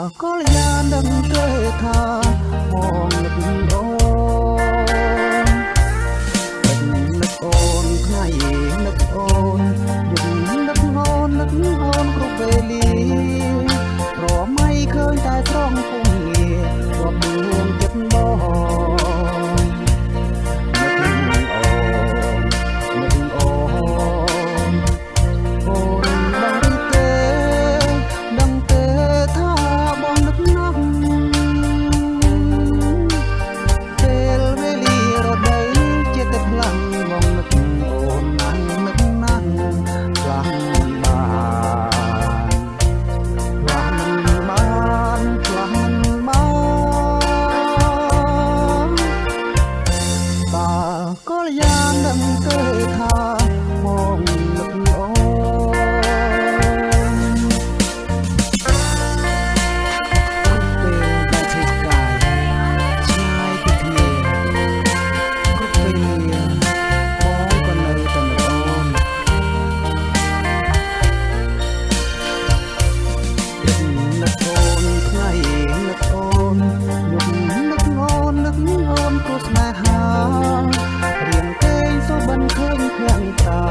ក៏យ៉ាងដឹងទេថាមកនឹកអូននឹកអូនថ្ងៃនឹកអូនយប់នឹកអូននឹកអូនគ្រប់ពេលលាព្រោះមិនឃើញតែស្រងពុំងារាប់ដួងចិត្តបងក៏យ៉ាងដឹងទេថាមកនឹកអូនពេលដែលជិះកាយឆ្ងាយពីគ្នាគ្រប់ពេលបងក៏នៅតែនឹកអូននឹកអូនថ្ងៃនឹកអូនយប់នឹកអូននឹកអូនព្រោះស្នេហារៀងគេងសូបិនឃើញឃ្លាំងតា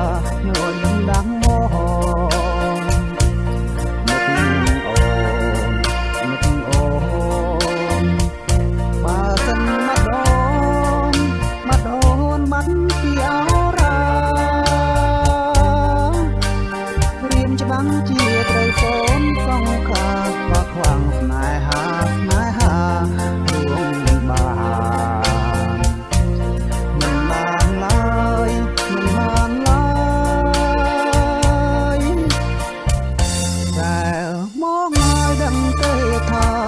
ញ័រនឹងដាំមកនឹកអូននឹកអូនបើសិនម្ដងបាត់ពីអរ៉ារៀមច្បាំងជាត្រូវសូនសងខាក៏ខ្វាំងស្នេហារួងបានតែមកឲ្យដឹងទេថា